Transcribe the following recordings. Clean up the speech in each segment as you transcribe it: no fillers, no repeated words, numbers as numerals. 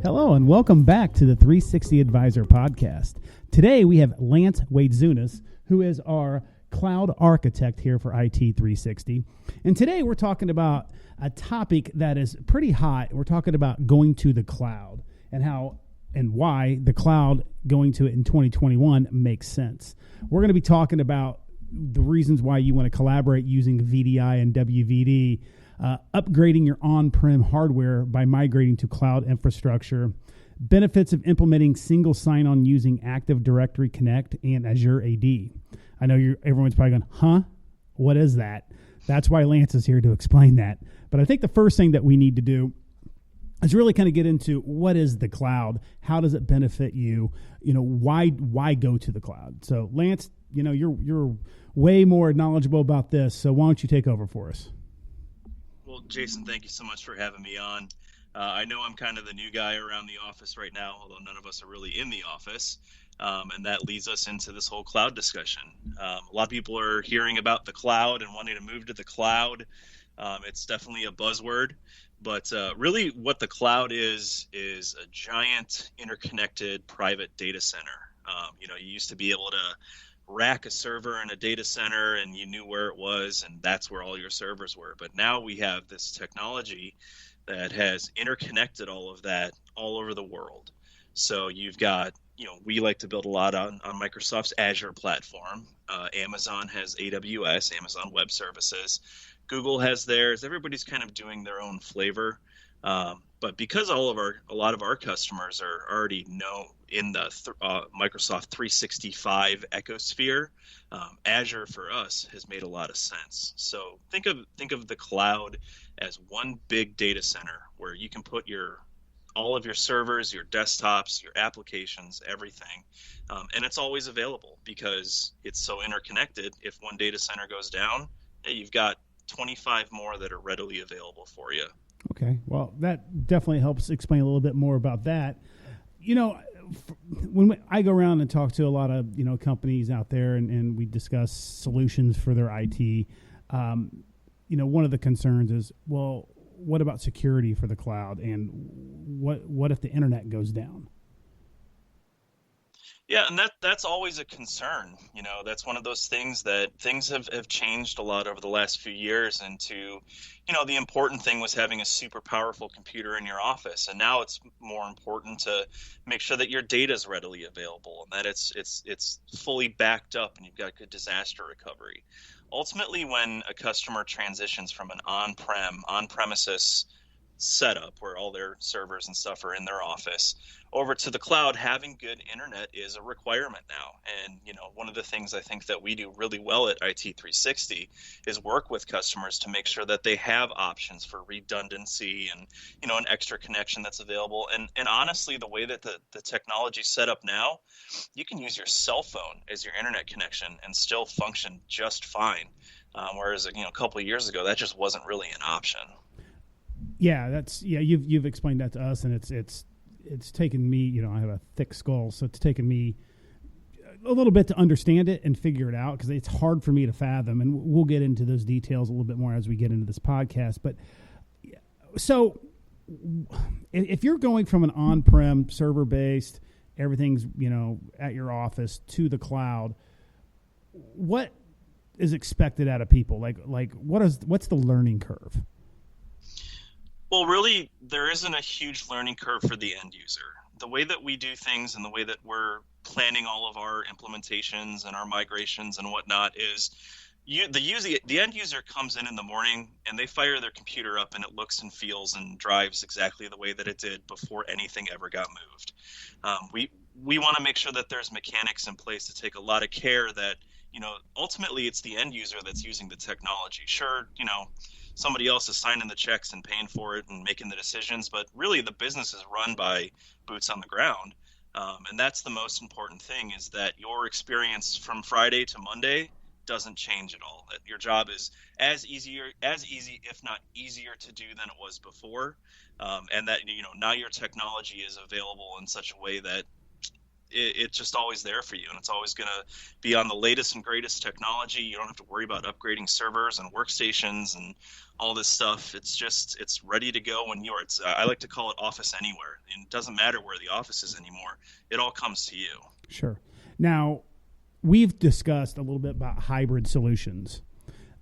Hello and welcome back to the 360 Advisor podcast. Today we have Lance Waidzunas, who is our cloud architect here for IT 360. And today we're talking about a topic that is pretty hot. We're talking about going to the cloud and how and why the cloud going to it in 2021 makes sense. We're going to be talking about the reasons why you want to collaborate using VDI and WVD, upgrading your on-prem hardware by migrating to cloud infrastructure, benefits of implementing single sign-on using Active Directory Connect and Azure AD. I know everyone's probably going, huh? What is that? That's why Lance is here to explain that. But I think the first thing that we need to do is really kind of get into what is the cloud? How does it benefit you? Why go to the cloud? So Lance, you're way more knowledgeable about this. So why don't you take over for us? Well, Jason, thank you so much for having me on. I know I'm kind of the new guy around the office right now, although none of us are really in the office. And that leads us into this whole cloud discussion. A lot of people are hearing about the cloud and wanting to move to the cloud. It's definitely a buzzword, but really what the cloud is a giant interconnected private data center. You used to be able to rack a server in a data center and you knew where it was and that's where all your servers were. But now we have this technology that has interconnected all of that all over the world. So you've got, we like to build a lot on Microsoft's Azure platform. Amazon has AWS, Amazon Web Services. Google has theirs. Everybody's kind of doing their own flavor. But because a lot of our customers are already in the Microsoft 365 ecosphere, Azure for us has made a lot of sense. So think of the cloud as one big data center where you can put all of your servers, your desktops, your applications, everything. And it's always available because it's so interconnected. If one data center goes down, you've got 25 more that are readily available for you. Okay. Well, that definitely helps explain a little bit more about that. When I go around and talk to a lot of, companies out there and we discuss solutions for their IT, one of the concerns is, well, what about security for the cloud? And what if the internet goes down? Yeah, and that's always a concern. That's one of those things that things have changed a lot over the last few years into, the important thing was having a super powerful computer in your office. And now it's more important to make sure that your data is readily available and that it's fully backed up and you've got good disaster recovery. Ultimately, when a customer transitions from an on-premises setup where all their servers and stuff are in their office over to the cloud, having good internet is a requirement now. And one of the things I think that we do really well at IT 360 is work with customers to make sure that they have options for redundancy and an extra connection that's available. And honestly, the way that the technology is set up now, you can use your cell phone as your internet connection and still function just fine. Whereas a couple of years ago, that just wasn't really an option. Yeah, you've explained that to us, and it's taken me, I have a thick skull, so it's taken me a little bit to understand it and figure it out because it's hard for me to fathom, and we'll get into those details a little bit more as we get into this podcast. But so if you're going from an on-prem server-based, everything's, at your office to the cloud, what is expected out of people? Like what's the learning curve? Well, really, there isn't a huge learning curve for the end user. The way that we do things and the way that we're planning all of our implementations and our migrations and whatnot is the end user comes in the morning and they fire their computer up and it looks and feels and drives exactly the way that it did before anything ever got moved. We want to make sure that there's mechanics in place to take a lot of care that, ultimately it's the end user that's using the technology. Sure, somebody else is signing the checks and paying for it and making the decisions, but really the business is run by boots on the ground. And that's the most important thing, is that your experience from Friday to Monday doesn't change at all. That your job is as easy, if not easier to do than it was before. And that, now your technology is available in such a way that it's just always there for you, and it's always going to be on the latest and greatest technology. You don't have to worry about upgrading servers and workstations and all this stuff. It's ready to go when you're. I like to call it Office Anywhere. And it doesn't matter where the office is anymore. It all comes to you. Sure. Now, we've discussed a little bit about hybrid solutions.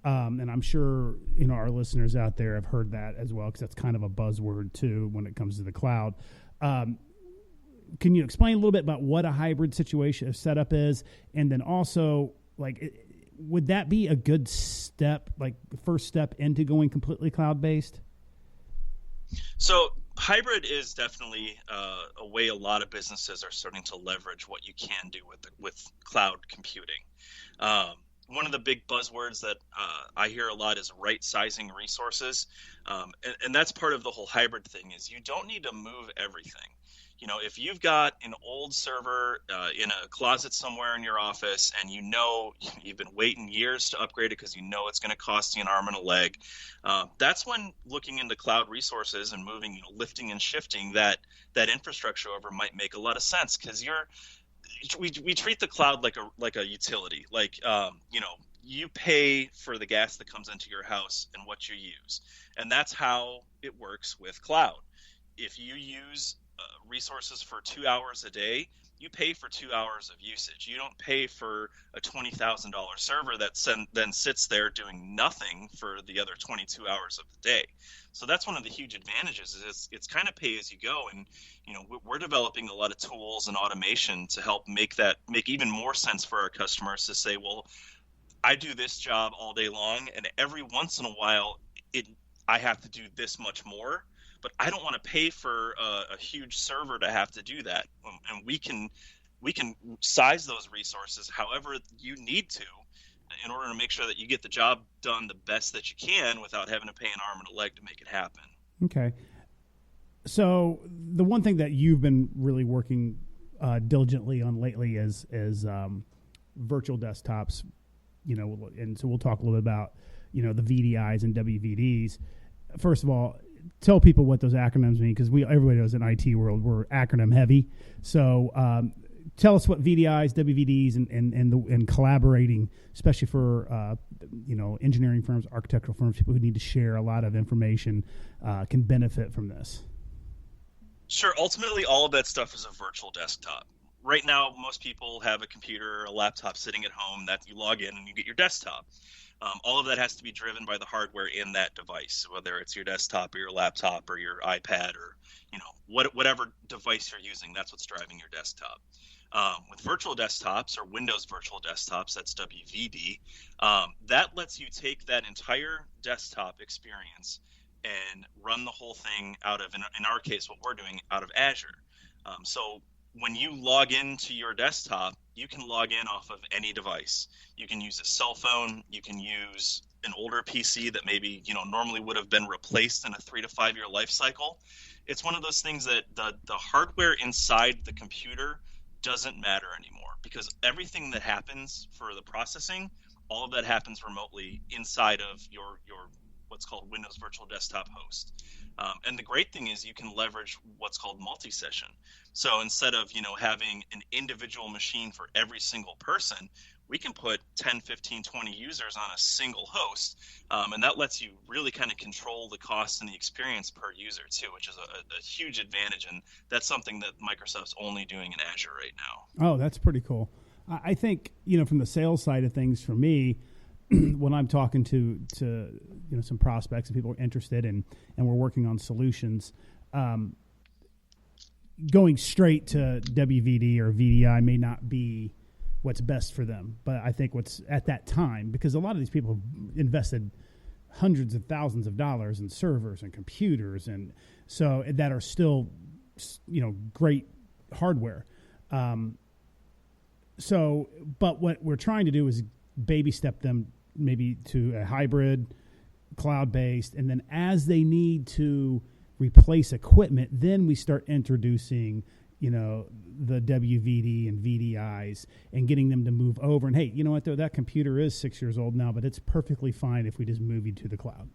And I'm sure, our listeners out there have heard that as well, because that's kind of a buzzword too when it comes to the cloud. Can you explain a little bit about what a hybrid situation setup is? And then also, would that be a good step, the first step into going completely cloud-based? So hybrid is definitely a way a lot of businesses are starting to leverage what you can do with cloud computing. One of the big buzzwords that I hear a lot is right-sizing resources, and that's part of the whole hybrid thing. Is you don't need to move everything. If you've got an old server in a closet somewhere in your office, and you've been waiting years to upgrade it because it's going to cost you an arm and a leg, that's when looking into cloud resources and moving, lifting and shifting that infrastructure over might make a lot of sense, because we treat the cloud like a utility. You pay for the gas that comes into your house and what you use, and that's how it works with cloud. If you use resources for 2 hours a day, you pay for 2 hours of usage. You don't pay for a $20,000 server that then sits there doing nothing for the other 22 hours of the day. So that's one of the huge advantages. Is it's kind of pay as you go, and we're developing a lot of tools and automation to help make even more sense for our customers to say, well, I do this job all day long, and every once in a while I have to do this much more, but I don't want to pay for a huge server to have to do that. And we can size those resources however you need to, in order to make sure that you get the job done the best that you can without having to pay an arm and a leg to make it happen. Okay. So the one thing that you've been really working diligently on lately is virtual desktops, and so we'll talk a little bit about, the VDIs and WVDs. First of all, tell people what those acronyms mean, because everybody knows in IT world we're acronym heavy. So tell us what VDIs, WVDs, and collaborating, especially for engineering firms, architectural firms, people who need to share a lot of information, can benefit from this. Sure. Ultimately, all of that stuff is a virtual desktop. Right now, most people have a computer or a laptop sitting at home that you log in and you get your desktop. All of that has to be driven by the hardware in that device, whether it's your desktop or your laptop or your iPad or whatever device you're using. That's what's driving your desktop. With virtual desktops or Windows virtual desktops, that's WVD, that lets you take that entire desktop experience and run the whole thing out of, in our case, what we're doing, out of Azure. So when you log into your desktop, you can log in off of any device. You can use a cell phone. You can use an older PC that maybe normally would have been replaced in a 3 to 5 year life cycle. It's one of those things that the hardware inside the computer doesn't matter anymore, because everything that happens for the processing, all of that happens remotely inside of your what's called Windows Virtual Desktop host. And the great thing is you can leverage what's called multi-session. So instead of having an individual machine for every single person, we can put 10, 15, 20 users on a single host, and that lets you really kind of control the cost and the experience per user too, which is a huge advantage, and that's something that Microsoft's only doing in Azure right now. Oh, that's pretty cool. I think from the sales side of things, for me, when I'm talking to some prospects and people are interested and we're working on solutions, going straight to WVD or VDI may not be what's best for them. But I think what's at that time, because a lot of these people have invested hundreds of thousands of dollars in servers and computers, and so that are still great hardware. But what we're trying to do is baby step them maybe to a hybrid, cloud-based, and then as they need to replace equipment, then we start introducing, the WVD and VDIs and getting them to move over. And hey, you know what, though, that computer is 6 years old now, but it's perfectly fine if we just move you to the cloud,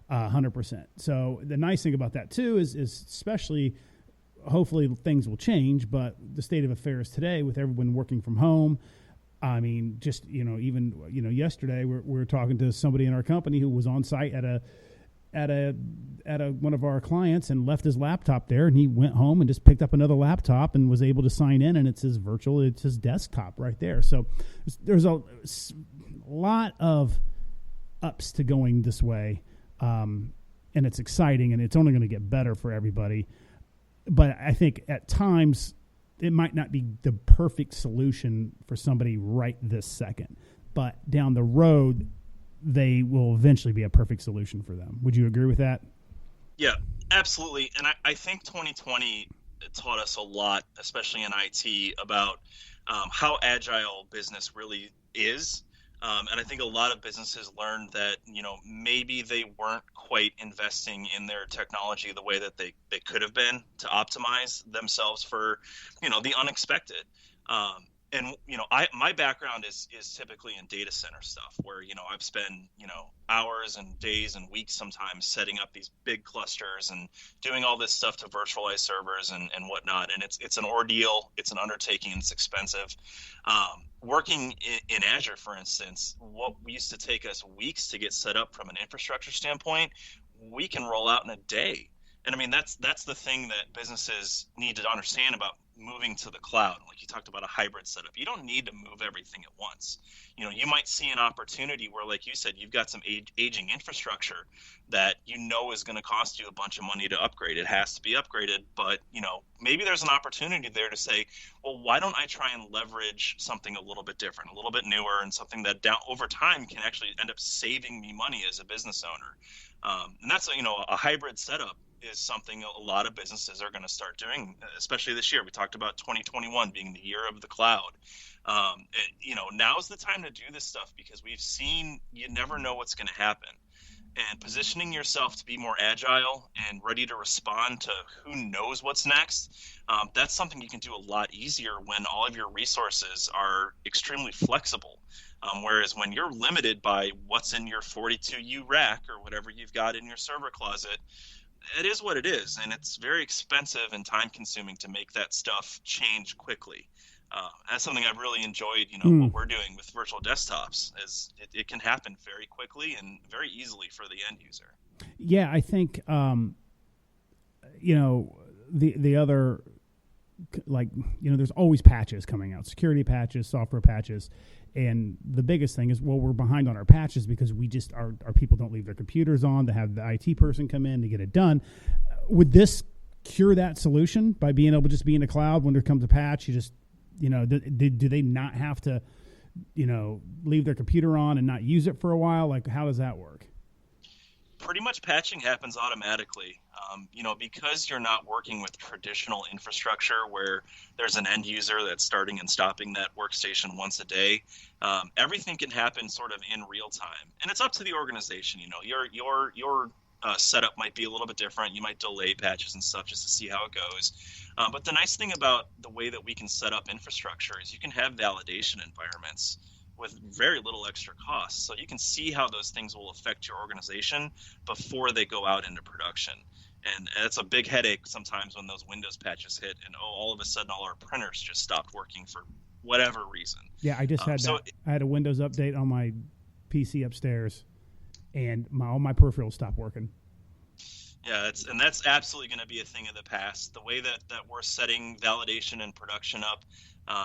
100%. So the nice thing about that, too, is especially hopefully things will change, but the state of affairs today with everyone working from home, I mean, just, even, yesterday we were talking to somebody in our company who was on site at one of our clients and left his laptop there, and he went home and just picked up another laptop and was able to sign in, and it's his desktop right there. So there's a lot of ups to going this way. And it's exciting, and it's only going to get better for everybody. But I think at times it might not be the perfect solution for somebody right this second. But down the road, they will eventually be a perfect solution for them. Would you agree with that? Yeah, absolutely. And I think 2020 taught us a lot, especially in IT, about how agile business really is. And I think a lot of businesses learned that, maybe they weren't quite investing in their technology the way that they could have been to optimize themselves for, the unexpected. My background is typically in data center stuff where, I've spent, hours and days and weeks sometimes setting up these big clusters and doing all this stuff to virtualize servers and whatnot. And it's an ordeal, it's an undertaking, and it's expensive. Working in Azure, for instance, what used to take us weeks to get set up from an infrastructure standpoint, we can roll out in a day. And I mean, that's the thing that businesses need to understand about moving to the cloud. Like you talked about a hybrid setup. You don't need to move everything at once. You might see an opportunity where, like you said, you've got some aging infrastructure that is going to cost you a bunch of money to upgrade. It has to be upgraded, but maybe there's an opportunity there to say, well, why don't I try and leverage something a little bit different, a little bit newer, and something that over time can actually end up saving me money as a business owner. And that's a hybrid setup is something a lot of businesses are going to start doing, especially this year. We talked about 2021 being the year of the cloud. Now's the time to do this stuff because we've seen you never know what's going to happen. And positioning yourself to be more agile and ready to respond to who knows what's next, that's something you can do a lot easier when all of your resources are extremely flexible. Whereas when you're limited by what's in your 42U rack or whatever you've got in your server closet, it is what it is, and it's very expensive and time-consuming to make that stuff change quickly. That's something I've really enjoyed, what we're doing with virtual desktops, is it can happen very quickly and very easily for the end user. Yeah, I think, the other, there's always patches coming out, security patches, software patches. And the biggest thing is, we're behind on our patches because our people don't leave their computers on to have the IT person come in to get it done. Would this cure that solution by being able to just be in the cloud when there comes a patch? You just, do they not have to, leave their computer on and not use it for a while? Like, how does that work? Pretty much patching happens automatically. Because you're not working with traditional infrastructure where there's an end user that's starting and stopping that workstation once a day. Everything can happen sort of in real time, and it's up to the organization. Your setup might be a little bit different. You might delay patches and stuff just to see how it goes. But the nice thing about the way that we can set up infrastructure is you can have validation environments with very little extra cost. So you can see how those things will affect your organization before they go out into production. And it's a big headache sometimes when those Windows patches hit and, all of a sudden all our printers just stopped working for whatever reason. Yeah, I just had I had a Windows update on my PC upstairs, and all my peripherals stopped working. Yeah, that's absolutely going to be a thing of the past. The way that we're setting validation and production up,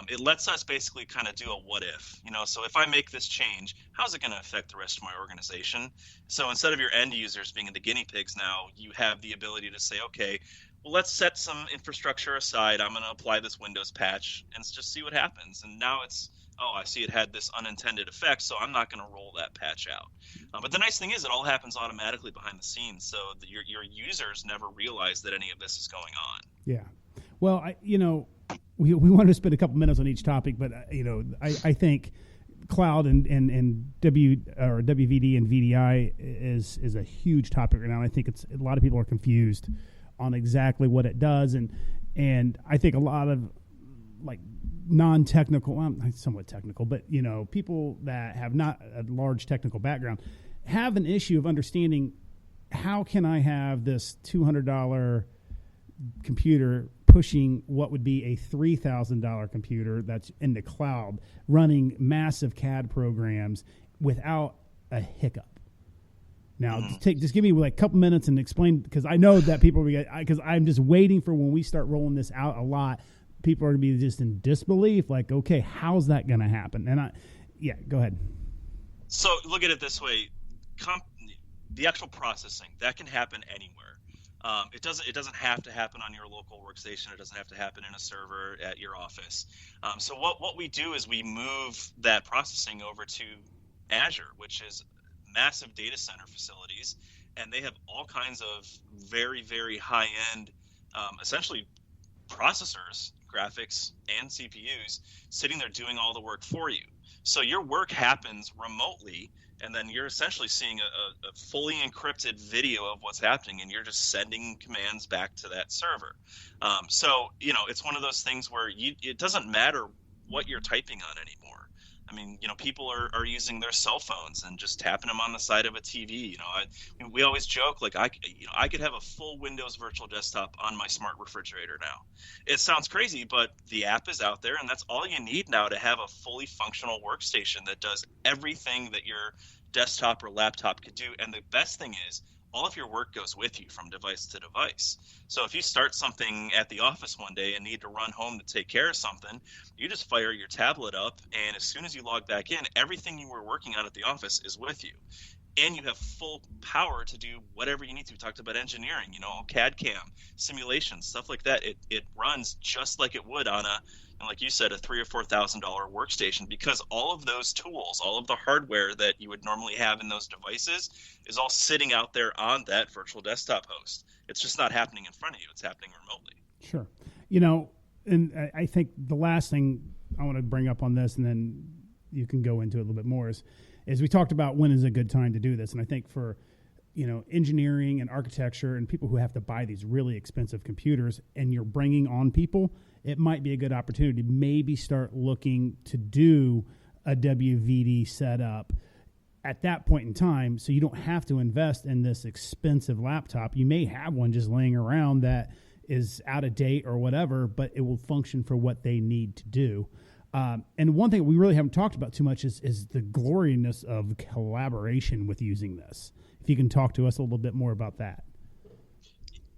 it lets us basically kind of do a what if. So if I make this change, how's it going to affect the rest of my organization? So instead of your end users being the guinea pigs now, you have the ability to say, okay, well, let's set some infrastructure aside. I'm going to apply this Windows patch and just see what happens. And now it's, I see it had this unintended effect, so I'm not going to roll that patch out. But the nice thing is it all happens automatically behind the scenes, so your users never realize that any of this is going on. Yeah. Well, we wanted to spend a couple minutes on each topic, but, I think cloud and WVD and VDI is a huge topic right now. And I think a lot of people are confused on exactly what it does. And I think a lot of non-technical, somewhat technical, but, people that have not a large technical background have an issue of understanding how can I have this $200 computer pushing what would be a $3,000 computer that's in the cloud, running massive CAD programs without a hiccup. Now, just give me like a couple minutes and explain, because I know that people, because I'm just waiting for when we start rolling this out a lot, people are going to be just in disbelief, like, okay, how's that going to happen? And go ahead. So look at it this way. The actual processing, that can happen anywhere. It doesn't have to happen on your local workstation. It doesn't have to happen in a server at your office. So what we do is we move that processing over to Azure, which is massive data center facilities, and they have all kinds of very, very high-end, essentially processors, graphics, and CPUs sitting there doing all the work for you. So your work happens remotely, and then you're essentially seeing a fully encrypted video of what's happening, and you're just sending commands back to that server. So, it's one of those things where it doesn't matter what you're typing on anymore. I mean, people are using their cell phones and just tapping them on the side of a TV. We always joke, like, I could have a full Windows virtual desktop on my smart refrigerator now. It sounds crazy, but the app is out there, and that's all you need now to have a fully functional workstation that does everything that your desktop or laptop could do. And the best thing is, all of your work goes with you from device to device. So if you start something at the office one day and need to run home to take care of something, you just fire your tablet up, and as soon as you log back in, everything you were working on at the office is with you. And you have full power to do whatever you need to. We talked about engineering, CAD CAM, simulations, stuff like that. It runs just like it would on like you said, a $3,000 or $4,000 workstation, because all of those tools, all of the hardware that you would normally have in those devices is all sitting out there on that virtual desktop host. It's just not happening in front of you. It's happening remotely. Sure. And I think the last thing I want to bring up on this, and then you can go into it a little bit more, is we talked about when is a good time to do this. And I think for, engineering and architecture and people who have to buy these really expensive computers, and you're bringing on people, it might be a good opportunity to maybe start looking to do a WVD setup at that point in time, so you don't have to invest in this expensive laptop. You may have one just laying around that is out of date or whatever, but it will function for what they need to do. And one thing we really haven't talked about too much is the gloriousness of collaboration with using this. If you can talk to us a little bit more about that.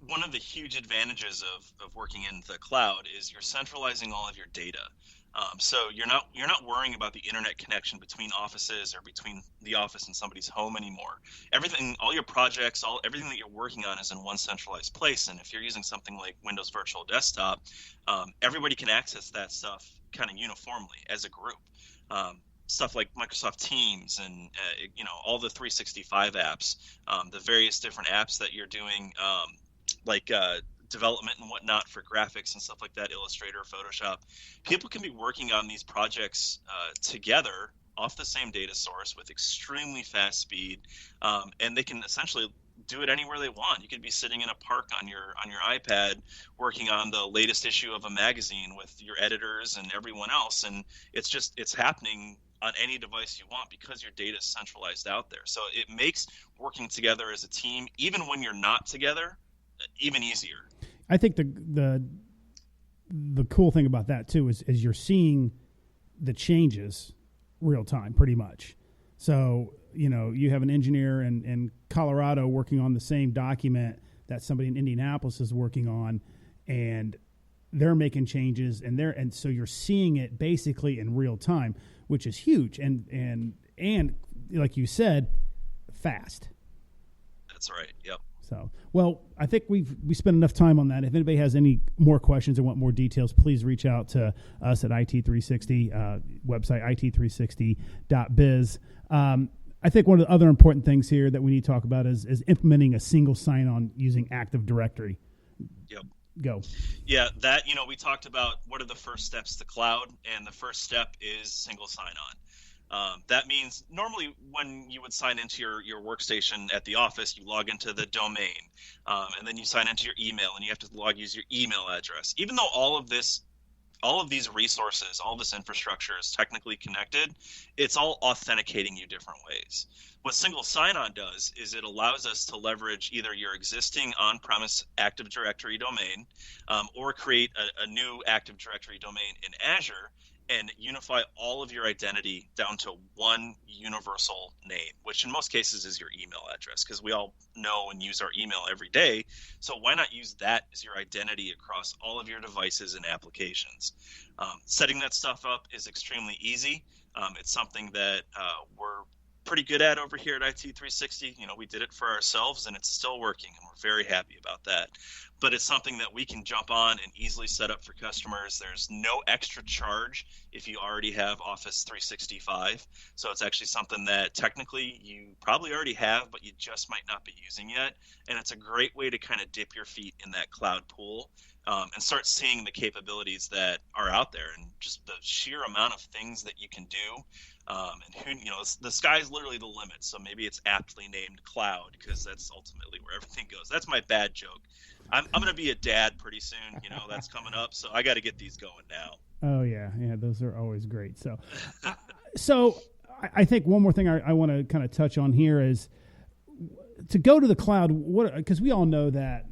One of the huge advantages of working in the cloud is you're centralizing all of your data. So you're not worrying about the internet connection between offices or between the office and somebody's home anymore. Everything, all your projects, everything that you're working on is in one centralized place. And if you're using something like Windows Virtual Desktop, everybody can access that stuff kind of uniformly as a group. Stuff like Microsoft Teams and all the 365 apps, the various different apps that you're doing, like development and whatnot for graphics and stuff like that, Illustrator, Photoshop. People can be working on these projects together off the same data source with extremely fast speed, and they can essentially do it anywhere they want. You could be sitting in a park on your iPad working on the latest issue of a magazine with your editors and everyone else, and it's happening on any device you want because your data is centralized out there. So it makes working together as a team, even when you're not together, even easier. I think the cool thing about that too is you're seeing the changes real time, pretty much. So you have an engineer in Colorado working on the same document that somebody in Indianapolis is working on, and they're making changes, and so you're seeing it basically in real time, which is huge, and like you said, fast. That's right. Yep. So, well, I think we spent enough time on that. If anybody has any more questions or want more details, please reach out to us at IT360, website it360.biz. I think one of the other important things here that we need to talk about is implementing a single sign-on using Active Directory. Yep. Go. Yeah, that, we talked about what are the first steps to cloud, and the first step is single sign-on. That means normally when you would sign into your workstation at the office, you log into the domain, and then you sign into your email, and you have to use your email address. Even though all of this all of these resources, all this infrastructure is technically connected. It's all authenticating you different ways. What single sign-on does is it allows us to leverage either your existing on-premise Active Directory domain or create a new Active Directory domain in Azure and unify all of your identity down to one universal name, which in most cases is your email address, because we all know and use our email every day. So why not use that as your identity across all of your devices and applications? Setting that stuff up is extremely easy. It's something that we're pretty good at over here at IT360. We did it for ourselves and it's still working, and we're very happy about that. But it's something that we can jump on and easily set up for customers. There's no extra charge if you already have Office 365. So it's actually something that technically you probably already have, but you just might not be using yet. And it's a great way to kind of dip your feet in that cloud pool and start seeing the capabilities that are out there and just the sheer amount of things that you can do. And the sky's literally the limit. So maybe it's aptly named cloud because that's ultimately where everything goes. That's my bad joke. I'm going to be a dad pretty soon. That's coming up. So I got to get these going now. Oh yeah. Those are always great. So, I think one more thing I want to kind of touch on here is to go to the cloud. Because we all know that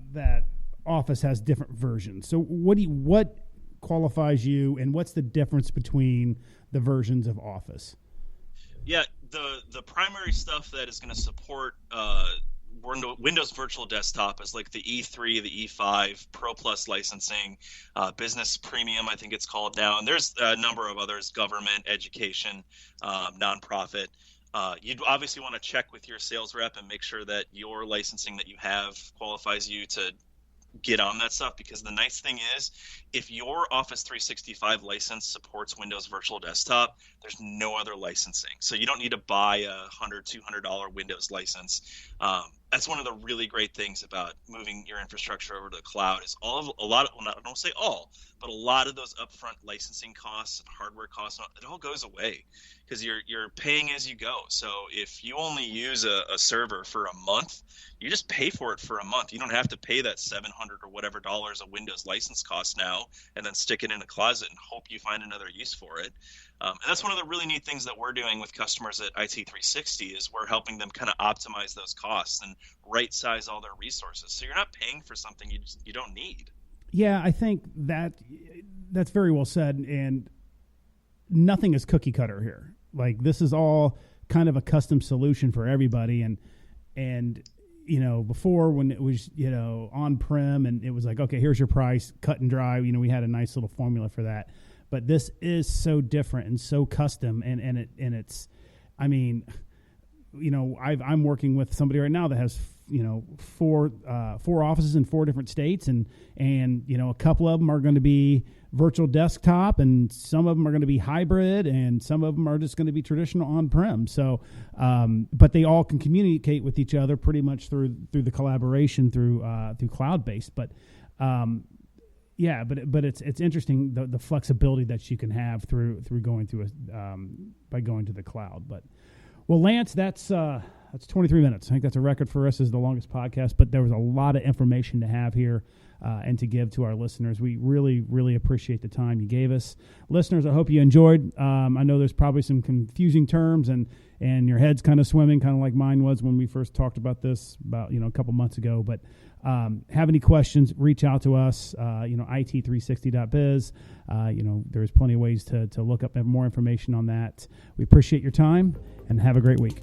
Office has different versions. So what qualifies you, and what's the difference between the versions of Office? Yeah, the primary stuff that is going to support Windows Virtual Desktop is like the E3, the E5, Pro Plus licensing, Business Premium, I think it's called now. And there's a number of others, government, education, nonprofit. You'd obviously want to check with your sales rep and make sure that your licensing that you have qualifies you to get on that stuff, because the nice thing is if your Office 365 license supports Windows Virtual Desktop, there's no other licensing. So you don't need to buy a $100, $200 Windows license. That's one of the really great things about moving your infrastructure over to the cloud is I don't say all, but a lot of those upfront licensing costs and hardware costs, it all goes away because you're paying as you go. So if you only use a server for a month, you just pay for it for a month. You don't have to pay that $700 or whatever dollars a Windows license cost now and then stick it in a closet and hope you find another use for it. And that's one of the really neat things that we're doing with customers at IT360 is we're helping them kind of optimize those costs and right size all their resources. So you're not paying for something you don't need. Yeah, I think that's very well said. And nothing is cookie cutter here. Like this is all kind of a custom solution for everybody. And before when it was, on-prem and it was like, okay, here's your price, cut and dry. We had a nice little formula for that. But this is so different and so custom, and it's, I'm working with somebody right now that has four offices in 4 different states, and a couple of them are going to be virtual desktop, and some of them are going to be hybrid, and some of them are just going to be traditional on-prem. So, but they all can communicate with each other pretty much through the collaboration through cloud-based, but. Yeah, but it's interesting the flexibility that you can have through going through by going to the cloud. But Lance, that's 23 minutes. I think that's a record for us as the longest podcast. But there was a lot of information to have here and to give to our listeners. We really, really appreciate the time you gave us, listeners. I hope you enjoyed. I know there's probably some confusing terms and your head's kind of swimming, kind of like mine was when we first talked about this about a couple months ago. But have any questions, reach out to us, it360.biz. There's plenty of ways to look up more information on that. We appreciate your time and have a great week.